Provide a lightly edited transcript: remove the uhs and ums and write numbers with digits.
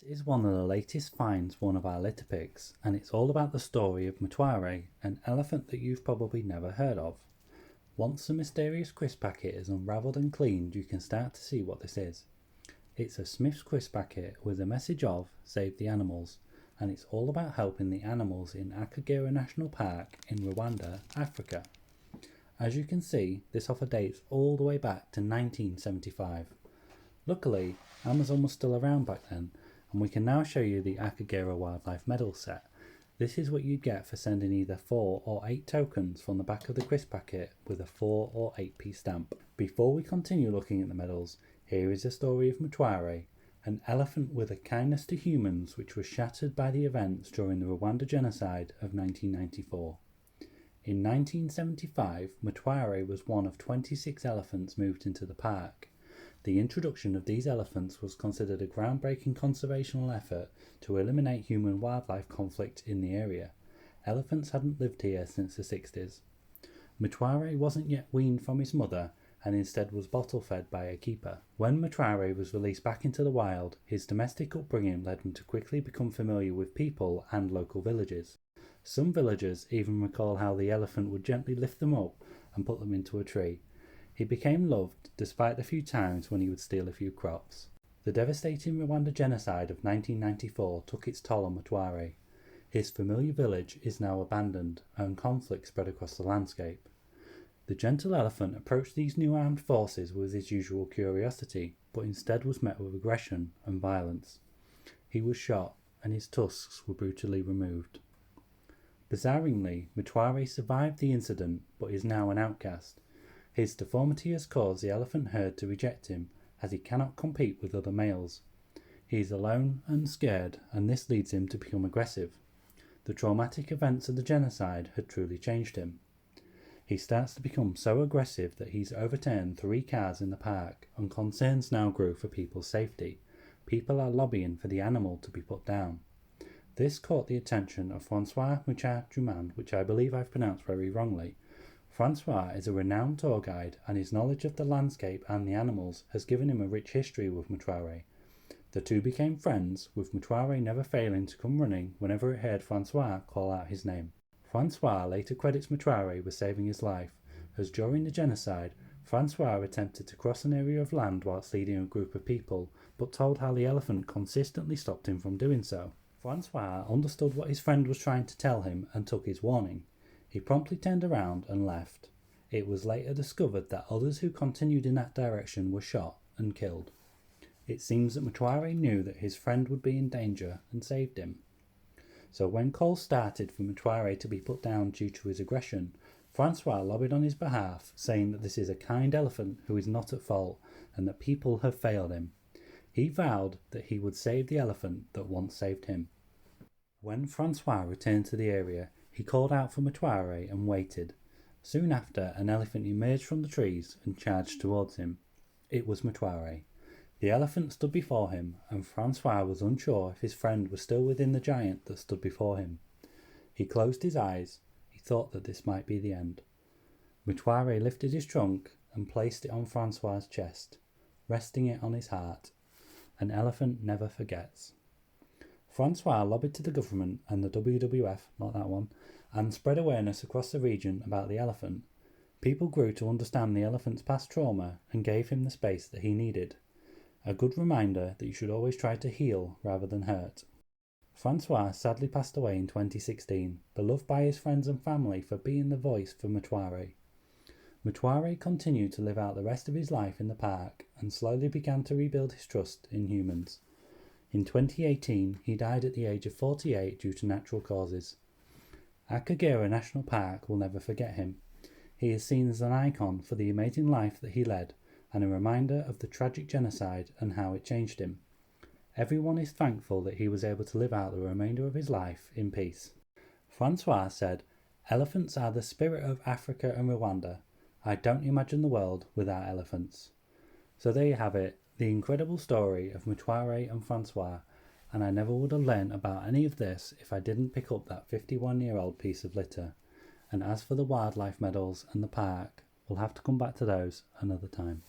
This is one of the latest finds for one of our litter picks, and it's all about the story of Mtware, an elephant that you've probably never heard of. Once the mysterious crisp packet is unravelled and cleaned, you can start to see what this is. It's a Smith's crisp packet with a message of "Save the Animals", and it's all about helping the animals in Akagera National Park in Rwanda, Africa. As you can see, this offer dates all the way back to 1975. Luckily, Amazon was still around back then, and we can now show you the Akagera Wildlife Medal set. This is what you'd get for sending either 4 or 8 tokens from the back of the crisp packet with a 4 or 8p stamp. Before we continue looking at the medals, here is the story of Mtware, an elephant with a kindness to humans which was shattered by the events during the Rwanda genocide of 1994. In 1975, Mtware was one of 26 elephants moved into the park. The introduction of these elephants was considered a groundbreaking conservational effort to eliminate human-wildlife conflict in the area. Elephants hadn't lived here since the 60s. Mtware wasn't yet weaned from his mother and instead was bottle-fed by a keeper. When Mtware was released back into the wild, his domestic upbringing led him to quickly become familiar with people and local villages. Some villagers even recall how the elephant would gently lift them up and put them into a tree. He became loved despite the few times when he would steal a few crops. The devastating Rwanda genocide of 1994 took its toll on Mtware. His familiar village is now abandoned and conflict spread across the landscape. The gentle elephant approached these new armed forces with his usual curiosity, but instead was met with aggression and violence. He was shot and his tusks were brutally removed. Bizarrely, Mtware survived the incident but is now an outcast. His deformity has caused the elephant herd to reject him, as he cannot compete with other males. He is alone and scared, and this leads him to become aggressive. The traumatic events of the genocide had truly changed him. He starts to become so aggressive that he's overturned 3 cars in the park, and concerns now grew for people's safety. People are lobbying for the animal to be put down. This caught the attention of Francois Mucha-Drummond, which I believe I've pronounced very wrongly. Francois is a renowned tour guide, and his knowledge of the landscape and the animals has given him a rich history with Mtware. The two became friends, with Mtware never failing to come running whenever it heard Francois call out his name. Francois later credits Mtware with saving his life, as during the genocide, Francois attempted to cross an area of land whilst leading a group of people, but told how the elephant consistently stopped him from doing so. Francois understood what his friend was trying to tell him and took his warning. He promptly turned around and left. It was later discovered that others who continued in that direction were shot and killed. It seems that Mtware knew that his friend would be in danger and saved him. So when calls started for Mtware to be put down due to his aggression, Francois lobbied on his behalf, saying that this is a kind elephant who is not at fault and that people have failed him. He vowed that he would save the elephant that once saved him. When Francois returned to the area, he called out for Mtware and waited. Soon after, an elephant emerged from the trees and charged towards him. It was Mtware. The elephant stood before him, and Francois was unsure if his friend was still within the giant that stood before him. He closed his eyes. He thought that this might be the end. Mtware lifted his trunk and placed it on Francois's chest, resting it on his heart. An elephant never forgets. Francois lobbied to the government and the WWF, not that one, and spread awareness across the region about the elephant. People grew to understand the elephant's past trauma and gave him the space that he needed. A good reminder that you should always try to heal rather than hurt. Francois sadly passed away in 2016, beloved by his friends and family for being the voice for Mtware. Mtware continued to live out the rest of his life in the park and slowly began to rebuild his trust in humans. In 2018, he died at the age of 48 due to natural causes. Akagera National Park will never forget him. He is seen as an icon for the amazing life that he led and a reminder of the tragic genocide and how it changed him. Everyone is thankful that he was able to live out the remainder of his life in peace. Francois said, "Elephants are the spirit of Africa and Rwanda. I don't imagine the world without elephants." So there you have it, the incredible story of Mtware and Francois, and I never would have learnt about any of this if I didn't pick up that 51-year-old piece of litter. And as for the wildlife medals and the park, we'll have to come back to those another time.